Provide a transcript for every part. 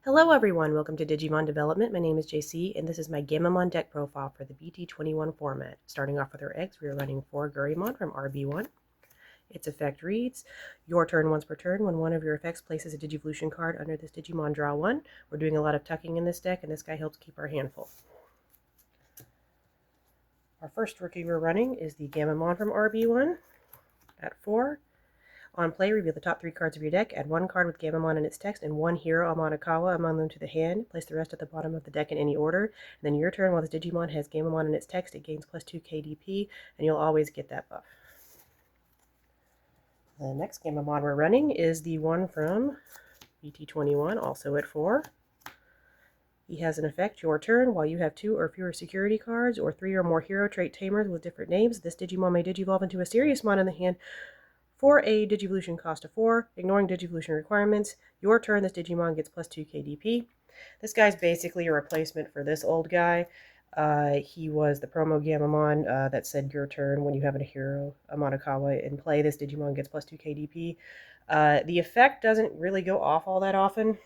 Hello everyone, welcome to Digimon Development. My name is JC and this is my Gammamon deck profile for the BT21 format. Starting off with our eggs, we are running 4 Gurimon from RB1. Its effect reads, your turn once per turn. When one of your effects places a Digivolution card under this Digimon, draw one. We're doing a lot of tucking in this deck and this guy helps keep our hand full. Our first rookie we're running is the Gammamon from RB1 at 4. On play, reveal the top 3 cards of your deck, add 1 card with Gammamon in its text and 1 Hiro Amanokawa among them to the hand. Place the rest at the bottom of the deck in any order. And then your turn, while this Digimon has Gammamon in its text, it gains +2 KDP, and you'll always get that buff. The next Gammamon we're running is the one from BT21, also at 4. He has an effect, your turn, while you have 2 or fewer security cards or 3 or more hero trait tamers with different names, this Digimon may digivolve into a Siriusmon in the hand for a Digivolution cost of 4, ignoring Digivolution requirements. Your turn, this Digimon gets +2 KDP. This guy's basically a replacement for this old guy. He was the promo Gammamon that said your turn when you have a Hiro Amanokawa in play. This Digimon gets +2 KDP. The effect doesn't really go off all that often,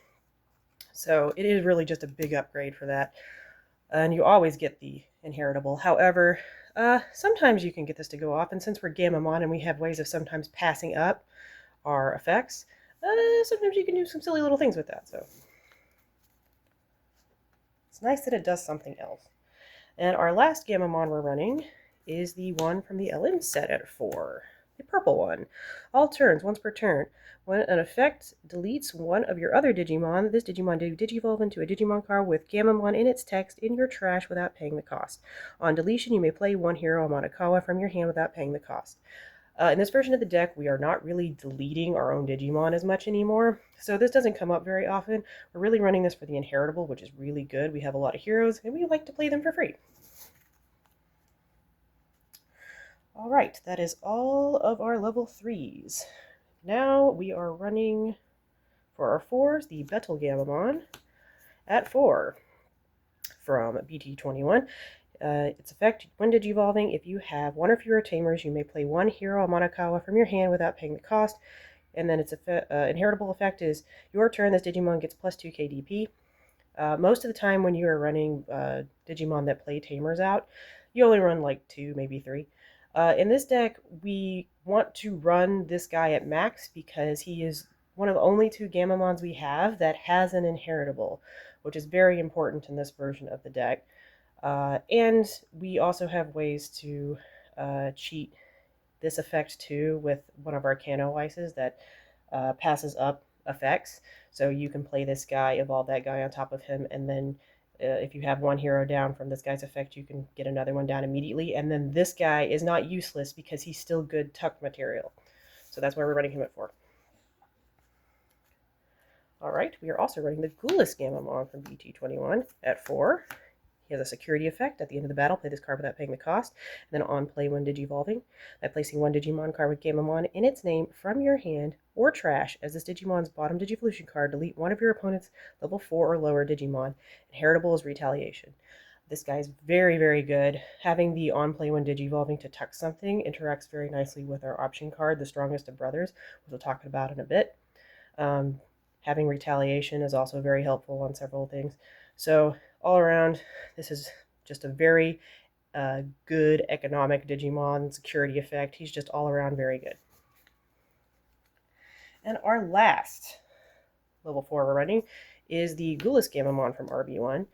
so it is really just a big upgrade for that. And you always get the inheritable. However, sometimes you can get this to go off, and since we're Gammamon and we have ways of sometimes passing up our effects, sometimes you can do some silly little things with that. So it's nice that it does something else. And our last Gammamon we're running is the one from the LM set at 4, the purple one. All turns, once per turn. When an effect deletes one of your other Digimon, this Digimon digivolve into a Digimon card with Gammamon in its text in your trash without paying the cost. On deletion, you may play 1 Hiro Amanokawa from your hand without paying the cost. In this version of the deck, we are not really deleting our own Digimon as much anymore, so this doesn't come up very often. We're really running this for the inheritable, which is really good. We have a lot of heroes, and we like to play them for free. Alright, that is all of our level 3s. Now we are running, for our 4s, the BetelGammamon at 4 from BT21. Its effect, when digivolving, if you have 1 or fewer tamers, you may play 1 Hiro Amanokawa from your hand without paying the cost. And then its inheritable effect is, your turn, this Digimon gets +2 KDP. Most of the time when you are running Digimon that play tamers out, you only run like 2, maybe 3. In this deck, we want to run this guy at max because he is one of the only 2 Gammamons we have that has an inheritable, which is very important in this version of the deck. And we also have ways to cheat this effect too with one of our Canoweisses that passes up effects. So you can play this guy, evolve that guy on top of him, and then if you have 1 hero down from this guy's effect, you can get another one down immediately. And then this guy is not useless because he's still good tuck material. So that's why we're running him at 4. Alright, we are also running the GulusGammamon from BT21 at 4. He has a security effect. At the end of the battle, play this card without paying the cost. And then on play when digivolving, by placing 1 Digimon card with Gammamon in its name from your hand or trash as this Digimon's bottom Digivolution card, delete one of your opponent's level 4 or lower Digimon. Inheritable is Retaliation. This guy's very, very good. Having the on play when digivolving to tuck something interacts very nicely with our option card, the Strongest of Brothers, which we'll talk about in a bit. Having Retaliation is also very helpful on several things. So all around, this is just a very good economic Digimon security effect. He's just all around very good. And our last level 4 we're running is the GulusGammamon from RB1.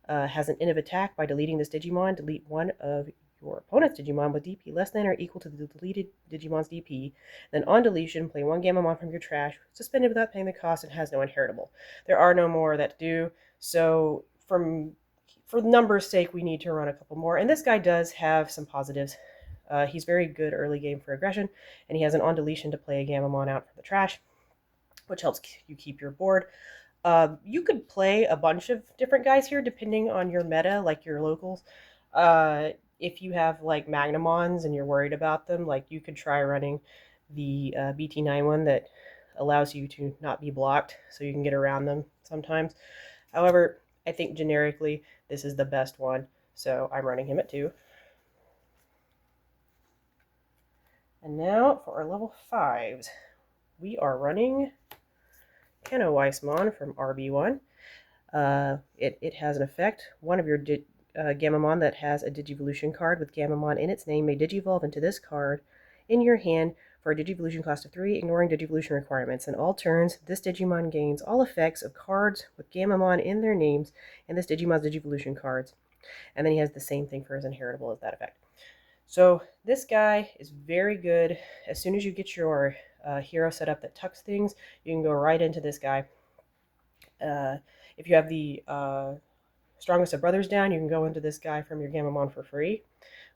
Has an end of attack. By deleting this Digimon, delete one of your opponent's Digimon with DP less than or equal to the deleted Digimon's DP. Then on deletion, play 1 Gammamon from your trash, suspended without paying the cost, and has no inheritable. There are no more that do, so for numbers' sake, we need to run a couple more. And this guy does have some positives. He's very good early game for aggression, and he has an on deletion to play a Gammamon out from the trash, which helps you keep your board. You could play a bunch of different guys here depending on your meta, like your locals. If you have like Magnamons and you're worried about them, like you could try running the BT9 one that allows you to not be blocked, so you can get around them sometimes. However, I think generically this is the best one, so I'm running him at 2. And now for our level 5s. We are running Canoweissmon from RB1. It has an effect. One of your Gammamon that has a Digivolution card with Gammamon in its name may Digivolve into this card in your hand for a Digivolution cost of 3, ignoring Digivolution requirements. In all turns, this Digimon gains all effects of cards with Gammamon in their names and this Digimon's Digivolution cards. And then he has the same thing for his inheritable as that effect. So this guy is very good. As soon as you get your hero set up that tucks things, you can go right into this guy. If you have the Strongest of Brothers down, you can go into this guy from your Gammamon for free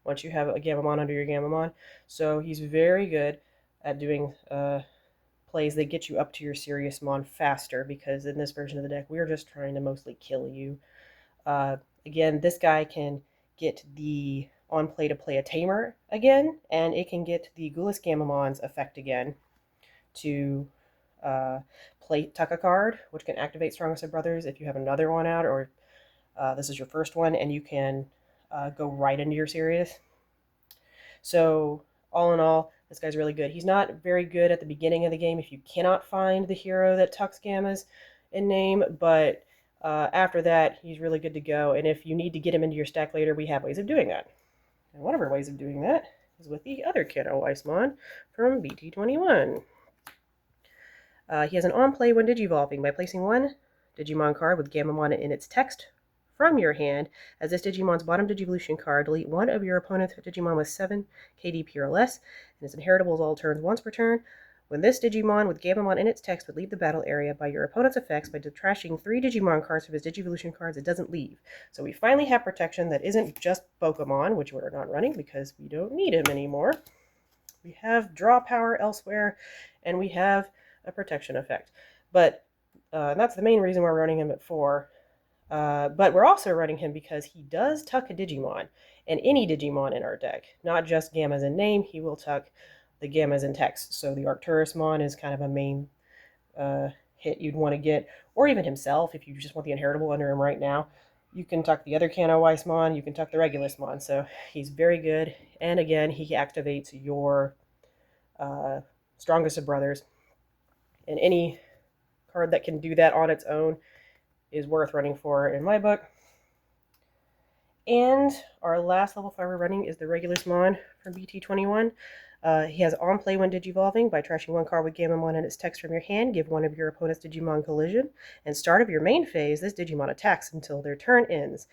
once you have a Gammamon under your Gammamon. So he's very good at doing plays that get you up to your Siriusmon faster, because in this version of the deck, we're just trying to mostly kill you. Again, this guy can get the on play to play a Tamer again, and it can get the GulusGammamon's effect again to tuck a card, which can activate Strongest of Brothers if you have another one out, or this is your first one, and you can go right into your Sirius. So all in all, this guy's really good. He's not very good at the beginning of the game if you cannot find the hero that tucks gammas in name, but after that, he's really good to go. And if you need to get him into your stack later, we have ways of doing that. And one of our ways of doing that is with the other Canoweissmon from BT21. He has an on-play when Digivolving by placing one Digimon card with Gammamon in its text from your hand. As this Digimon's bottom Digivolution card, delete one of your opponent's Digimon with 7 KDP or less, and its inheritable is all turns once per turn. When this Digimon with Gammamon in its text would leave the battle area by your opponent's effects by trashing 3 Digimon cards from his Digivolution cards, it doesn't leave. So we finally have protection that isn't just Pokemon, which we're not running because we don't need him anymore. We have draw power elsewhere, and we have a protection effect. But that's the main reason why we're running him at 4. But we're also running him because he does tuck a Digimon, and any Digimon in our deck, not just Gammas in name. He will tuck the Gammas in text. So the Arcturusmon is kind of a main hit you'd want to get, or even himself if you just want the inheritable under him right now. You can tuck the other Canoweissmon, you can tuck the Regulusmon. So he's very good, and again, he activates your Strongest of Brothers, and any card that can do that on its own is worth running for in my book. And our last level 5 we're running is the Regulusmon from BT21. He has on play when Digivolving by trashing one card with Gammamon and its text from your hand. Give one of your opponent's Digimon collision. And start of your main phase, this Digimon attacks until their turn ends.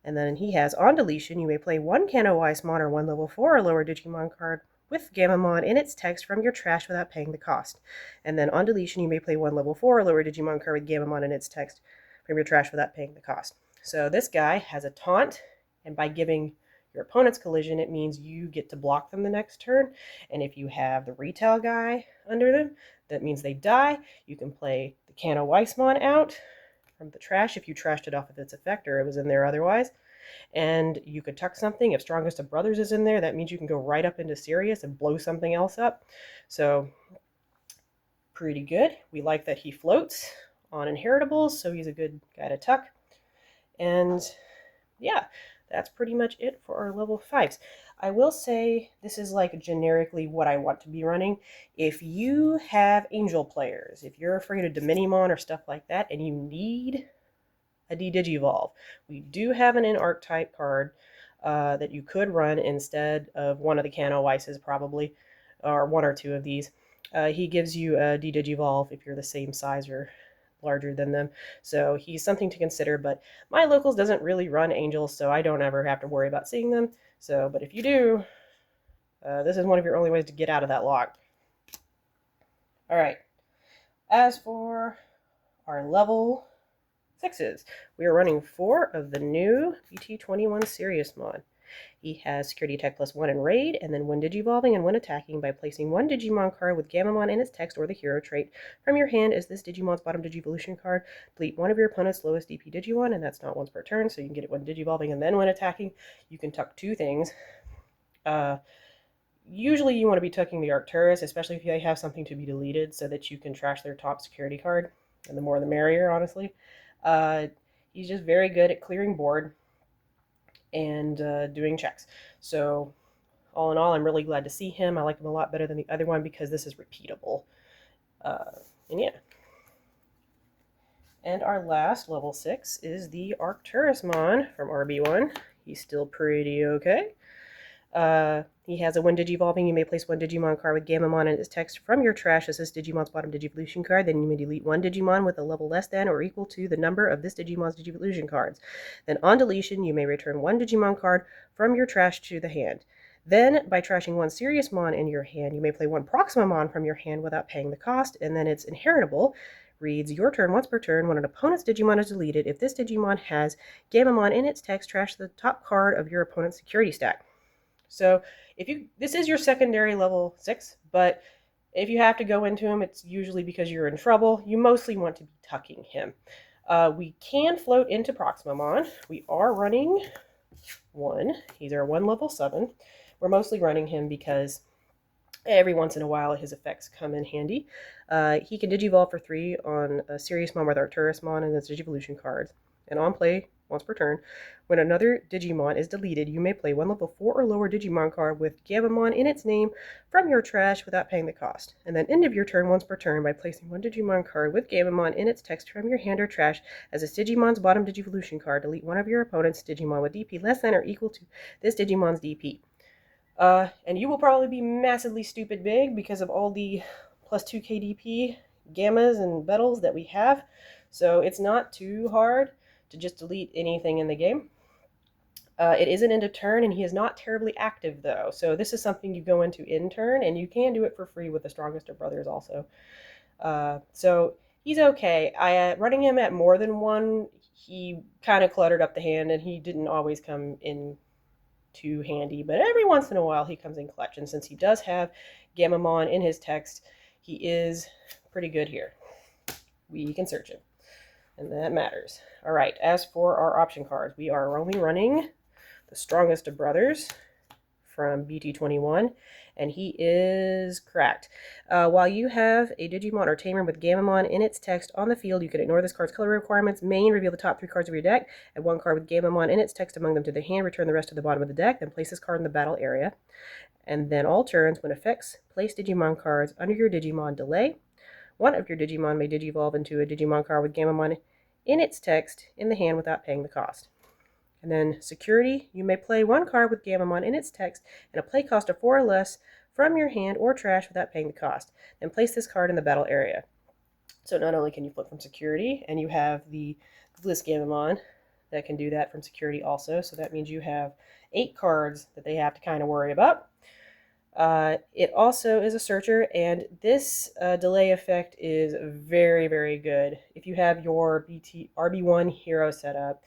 And then he has on deletion, you may play one Canoweissmon or one level 4 or lower Digimon card with Gammamon in its text from your trash without paying the cost. And then on deletion, you may play one level 4 or lower Digimon card with Gammamon in its text from your trash without paying the cost. So this guy has a taunt, and by giving your opponent's collision, it means you get to block them the next turn. And if you have the retail guy under them, that means they die. You can play the Canoweissmon out from the trash if you trashed it off of its effect or it was in there otherwise. And you could tuck something. If Strongest of Brothers is in there, that means you can go right up into Sirius and blow something else up. So pretty good. We like that he floats on inheritables, so he's a good guy to tuck. And yeah, that's pretty much it for our level 5s. I will say this is like generically what I want to be running. If you have angel players, if you're afraid of Diminimon or stuff like that, and you need a D-Digivolve, we do have an in-archetype card that you could run instead of one of the Canoweisses probably, or one or two of these. He gives you a D-Digivolve if you're the same size or larger than them. So he's something to consider, but my locals doesn't really run angels, so I don't ever have to worry about seeing them. So, but if you do, this is one of your only ways to get out of that lock. All right. As for our level 6s, we are running 4 of the new BT21 Siriusmon. He has security attack +1 in raid, and then when Digivolving and when attacking by placing one Digimon card with Gammamon in its text or the hero trait from your hand as this Digimon's bottom Digivolution card. Delete one of your opponent's lowest DP Digimon, and that's not once per turn, so you can get it when Digivolving, and then when attacking, you can tuck 2 things. Usually you want to be tucking the Arcturus, especially if they have something to be deleted, so that you can trash their top security card, and the more the merrier, honestly. He's just very good at clearing board and doing checks. So all in all, I'm really glad to see him. I like him a lot better than the other one because this is repeatable. And yeah. And our last level 6 is the Arcturusmon from RB1. He's still pretty okay. He has a when digivolving, you may place one Digimon card with Gammamon and its text from your trash as this Digimon's bottom Digivolution card. Then you may delete one Digimon with a level less than or equal to the number of this Digimon's Digivolution cards. Then on deletion, you may return one Digimon card from your trash to the hand. Then, by trashing one Siriusmon in your hand, you may play one Proximamon from your hand without paying the cost, and then it's inheritable. Reads your turn once per turn. When an opponent's Digimon is deleted, if this Digimon has Gammamon in its text, trash the top card of your opponent's security stack. So this is your secondary level 6, but if you have to go into him, it's usually because you're in trouble. You mostly want to be tucking him. We can float into Proximamon. We are running one. He's our 1 level 7. We're mostly running him because every once in a while his effects come in handy. He can Digivolve for 3 on a Siriusmon with Arcturusmon and its Digivolution cards. And on play, once per turn, when another Digimon is deleted, you may play one level 4 or lower Digimon card with Gammamon in its name from your trash without paying the cost. And then end of your turn once per turn by placing one Digimon card with Gammamon in its text from your hand or trash as this Digimon's bottom Digivolution card. Delete one of your opponent's Digimon with DP less than or equal to this Digimon's DP. And you will probably be massively stupid big because of all the plus 2 KDP gammas and betels that we have. So it's not too hard to just delete anything in the game. It is an end of turn, and he is not terribly active, though. So this is something you go into in turn, and you can do it for free with the Strongest of Brothers also. So he's okay. Running him at more than 1, he kind of cluttered up the hand, and he didn't always come in too handy, but every once in a while he comes in clutch, and since he does have Gammamon in his text, he is pretty good here. We can search him, and that matters. All right, as for our option cards, we are only running the Strongest of Brothers from BT21, and he is cracked. While you have a Digimon or Tamer with Gammamon in its text on the field, you can ignore this card's color requirements. Main, reveal the top 3 cards of your deck. Add 1 card with Gammamon in its text among them to the hand. Return the rest to the bottom of the deck. Then place this card in the battle area. And then all turns, when effects, place Digimon cards under your Digimon delay. One of your Digimon may Digivolve into a Digimon card with Gammamon in its text in the hand without paying the cost. And then security, you may play 1 card with Gammamon in its text and a play cost of 4 or less from your hand or trash without paying the cost. Then place this card in the battle area. So not only can you flip from security, and you have the GulusGammamon that can do that from security also. So that means you have 8 cards that they have to kind of worry about. It also is a searcher, and this delay effect is very, very good. If you have your RB1 Hiro set up,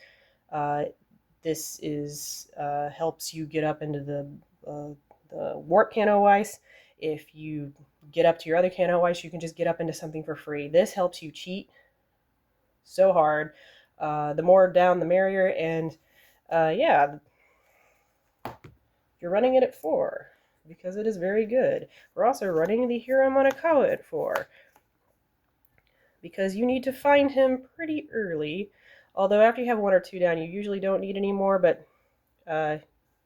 this is helps you get up into the warp Canoweiss. If you get up to your other Canoweiss, you can just get up into something for free. This helps you cheat so hard. The more down, the merrier. And yeah, you're running it at 4 because it is very good. We're also running the Hiro Amanokawa at 4 because you need to find him pretty early. Although after you have 1 or 2 down, you usually don't need any more, but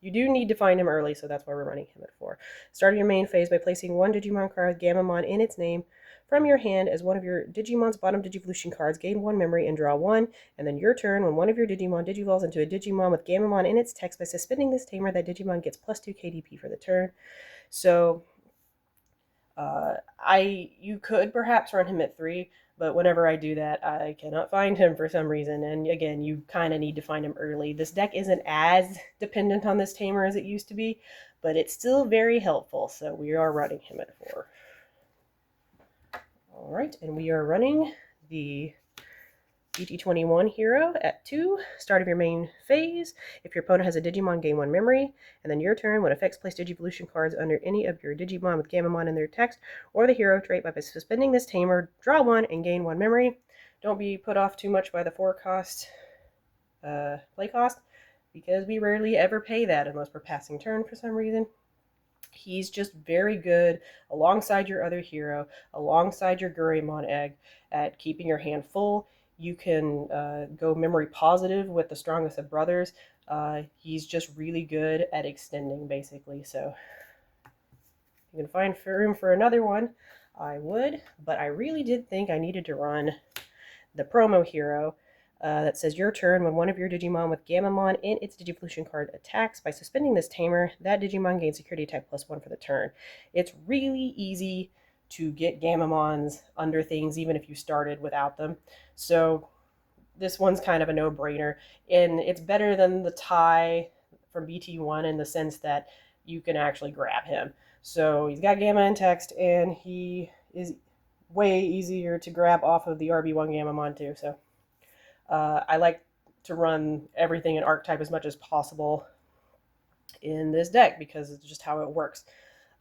you do need to find him early, so that's why we're running him at 4. Start your main phase by placing 1 Digimon card with Gammamon in its name from your hand as one of your Digimon's bottom Digivolution cards. Gain 1 memory and draw 1, and then your turn, when one of your Digimon Digivolves into a Digimon with Gammamon in its text, by suspending this tamer, that Digimon gets plus 2 KDP for the turn. So you could perhaps run him at 3, but whenever I do that, I cannot find him for some reason, and again, you kind of need to find him early. This deck isn't as dependent on this tamer as it used to be, but it's still very helpful, so we are running him at 4. Alright, and we are running the BT21 Hiro at 2, start of your main phase. If your opponent has a Digimon, gain 1 memory, and then your turn, when effects, place Digivolution cards under any of your Digimon with Gammamon in their text, or the Hero trait by suspending this tamer, draw 1 and gain 1 memory. Don't be put off too much by the 4 cost play cost, because we rarely ever pay that unless we're passing turn for some reason. He's just very good alongside your other hero, alongside your Gurimon egg, at keeping your hand full. You can go memory positive with the Strongest of Brothers. He's just really good at extending, basically. So if you can find room for another one, I would. But I really did think I needed to run the promo Hiro that says your turn when one of your Digimon with Gammamon in its Digivolution card attacks. By suspending this tamer, that Digimon gains security attack +1 for the turn. It's really easy to get Gammamons under things even if you started without them. So this one's kind of a no-brainer, and it's better than the tie from BT1 in the sense that you can actually grab him. So he's got Gamma in text, and he is way easier to grab off of the RB1-Gammamon too. So I like to run everything in archetype as much as possible in this deck because it's just how it works.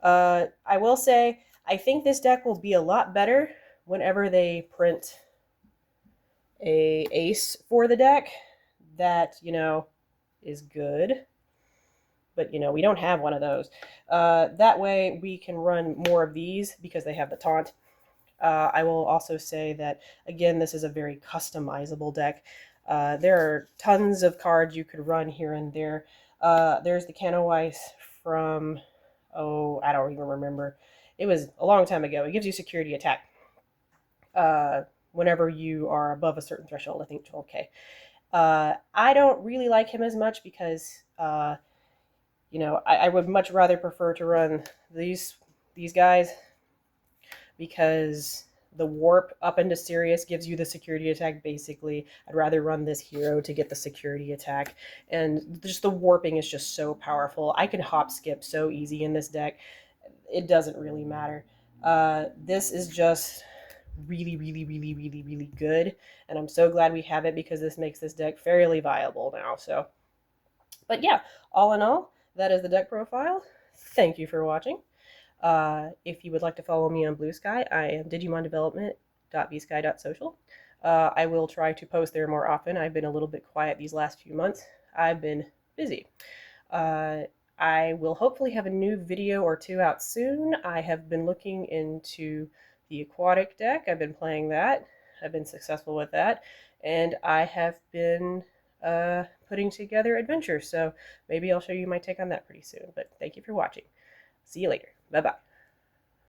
I will say, I think this deck will be a lot better whenever they print a ace for the deck that, you know, is good. But, you know, we don't have one of those. That way we can run more of these because they have the taunt. I will also say that, again, this is a very customizable deck. There are tons of cards you could run here and there. There's the Canoweiss from, oh, I don't even remember. It was a long time ago. It gives you security attack whenever you are above a certain threshold, I think 12k. I don't really like him as much because, you know, I would much rather prefer to run these guys because the warp up into Sirius gives you the security attack, basically. I'd rather run this Hiro to get the security attack. And just the warping is just so powerful. I can hop skip so easy in this deck. It doesn't really matter. This is just really, really, really, really, really good. And I'm so glad we have it because this makes this deck fairly viable now. So, but yeah, all in all, that is the deck profile. Thank you for watching. If you would like to follow me on Blue Sky, I am digimondevelopment.bsky.social. I will try to post there more often. I've been a little bit quiet these last few months. I've been busy. I will hopefully have a new video or two out soon. I have been looking into the aquatic deck. I've been playing that. I've been successful with that. And I have been putting together adventures. So maybe I'll show you my take on that pretty soon. But thank you for watching. See you later. Bye-bye.